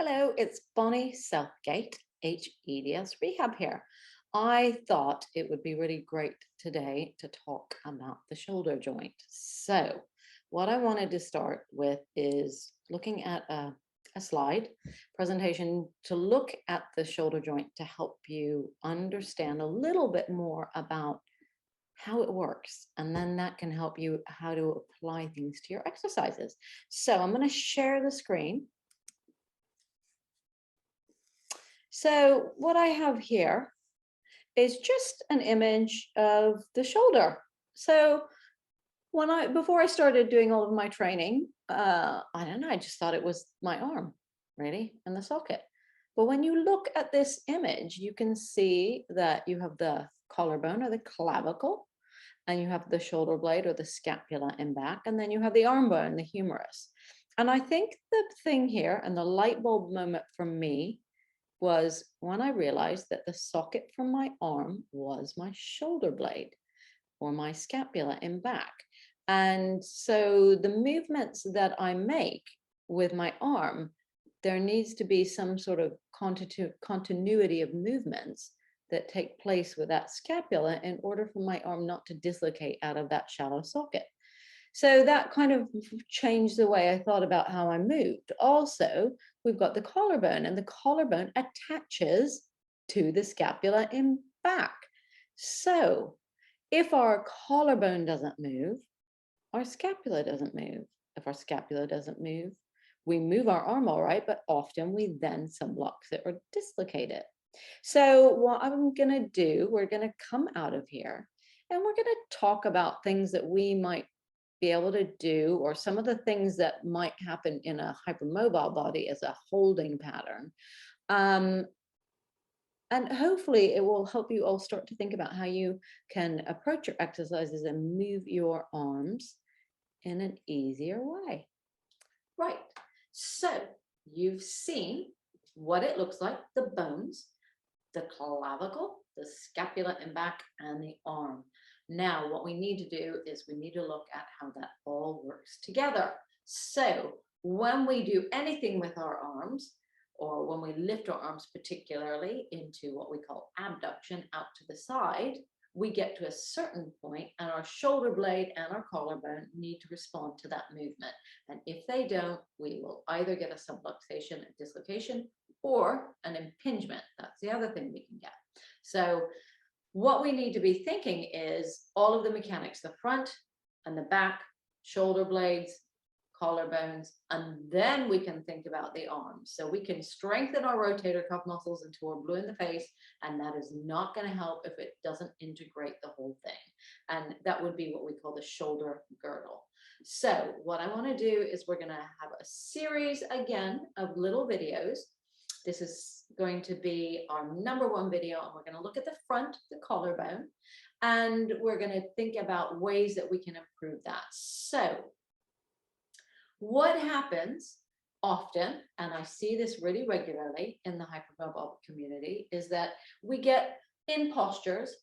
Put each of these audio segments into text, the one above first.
Hello, it's Bonnie Southgate, hEDS Rehab here. I thought it would be really great today to talk about the shoulder joint. So, what I wanted to start with is looking at a slide presentation to look at the shoulder joint to help you understand a little bit more about how it works. And then that can help you how to apply things to your exercises. So, I'm going to share the screen. So what I have here is just an image of the shoulder. So before I started doing all of my training, I don't know, I just thought it was my arm, really, in the socket. But when you look at this image, you can see that you have the collarbone or the clavicle, and you have the shoulder blade or the scapula in back, and then you have the arm bone, the humerus. And I think the thing here, and the light bulb moment for me, was when I realized that the socket from my arm was my shoulder blade or my scapula in back. And so the movements that I make with my arm, there needs to be some sort of continuity of movements that take place with that scapula in order for my arm not to dislocate out of that shallow socket. So that kind of changed the way I thought about how I moved. Also, we've got the collarbone, and the collarbone attaches to the scapula in back. So if our collarbone doesn't move, our scapula doesn't move. If our scapula doesn't move, we move our arm all right, but often we then subluxe it or dislocate it. So what I'm going to do, we're going to come out of here and we're going to talk about things that we might be able to do, or some of the things that might happen in a hypermobile body as a holding pattern. And hopefully it will help you all start to think about how you can approach your exercises and move your arms in an easier way. Right, so you've seen what it looks like, the bones, the clavicle, the scapula in back, and the arm. Now, what we need to do is we need to look at how that all works together. So when we do anything with our arms, or when we lift our arms particularly into what we call abduction out to the side, we get to a certain point and our shoulder blade and our collarbone need to respond to that movement. And if they don't, we will either get a subluxation, a dislocation, or an impingement. That's the other thing we can get. So what we need to be thinking is all of the mechanics, the front and the back, shoulder blades, collarbones, and then we can think about the arms. So we can strengthen our rotator cuff muscles until we're blue in the face, and that is not going to help if it doesn't integrate the whole thing. And that would be what we call the shoulder girdle. So what I want to do is we're going to have a series again of little videos. This is going to be our #1 video, and we're going to look at the front, the collarbone, and we're going to think about ways that we can improve that. So what happens often, and I see this really regularly in the hypermobile community, is that we get in postures,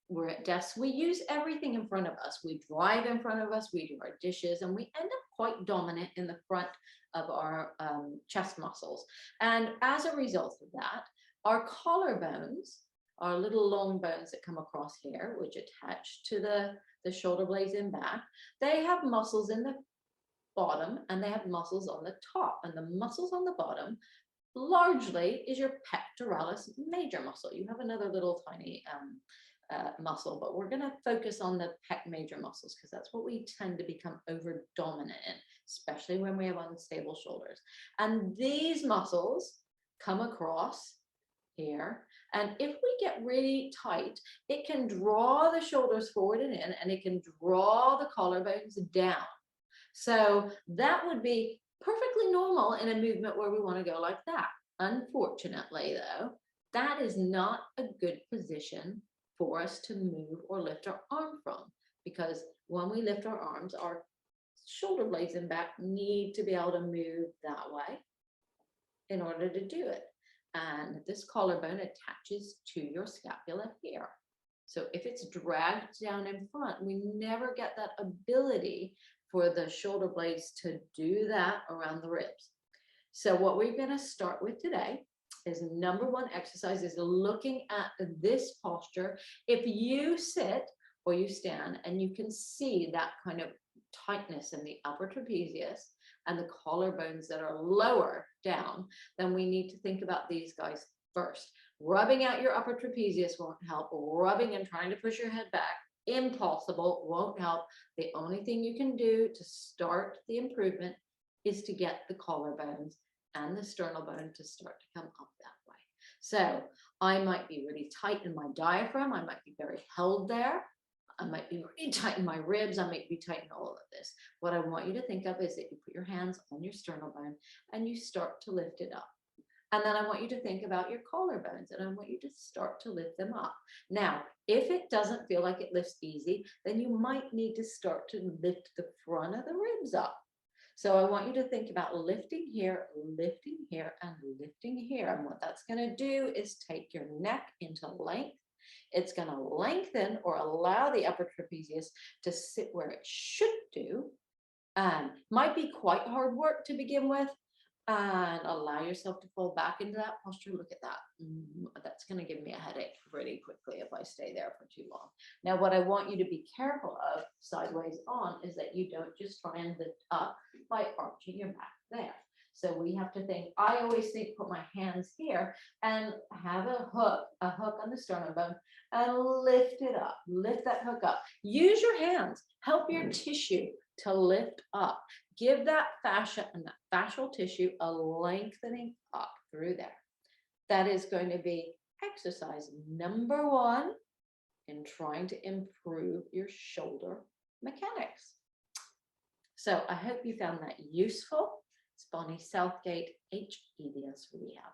we're at desks, we use everything in front of us. We drive in front of us, we do our dishes, and we end up quite dominant in the front of our chest muscles. And as a result of that, our collarbones, our little long bones that come across here, which attach to the shoulder blades in back, they have muscles in the bottom and they have muscles on the top. And the muscles on the bottom largely is your pectoralis major muscle. You have another little tiny muscle, but we're going to focus on the Pec Major muscles because that's what we tend to become over dominant in, especially when we have unstable shoulders. And these muscles come across here, and if we get really tight, it can draw the shoulders forward and in, and it can draw the collarbones down. So that would be perfectly normal in a movement where we want to go like that. Unfortunately, though, that is not a good position for us to move or lift our arm from, because when we lift our arms, our shoulder blades in back need to be able to move that way in order to do it. And this collarbone attaches to your scapula here. So if it's dragged down in front, we never get that ability for the shoulder blades to do that around the ribs. So what we're going to start with today is number one exercise is looking at this posture. If you sit or you stand and you can see that kind of tightness in the upper trapezius and the collarbones that are lower down, then we need to think about these guys first. Rubbing out your upper trapezius won't help. Rubbing and trying to push your head back, impossible, won't help. The only thing you can do to start the improvement is to get the collarbones and the sternal bone to start to come up that way. So I might be really tight in my diaphragm. I might be very held there. I might be really tight in my ribs. I might be tight in all of this. What I want you to think of is that you put your hands on your sternal bone and you start to lift it up. And then I want you to think about your collarbones and I want you to start to lift them up. Now, if it doesn't feel like it lifts easy, then you might need to start to lift the front of the ribs up. So I want you to think about lifting here, and lifting here. And what that's going to do is take your neck into length. It's going to lengthen or allow the upper trapezius to sit where it should do. Might be quite hard work to begin with. And allow yourself to fall back into that posture. Look at that. That's going to give me a headache pretty quickly if I stay there for too long. Now, what I want you to be careful of sideways on is that you don't just try and lift up by arching your back there. So we have to think, I always think, put my hands here and have a hook on the sternum bone and lift it up, lift that hook up. Use your hands, help your tissue to lift up. Give that fascia and that fascial tissue a lengthening up through there. That is going to be exercise number one in trying to improve your shoulder mechanics. So I hope you found that useful. It's Bonnie Southgate, hEDS Rehab.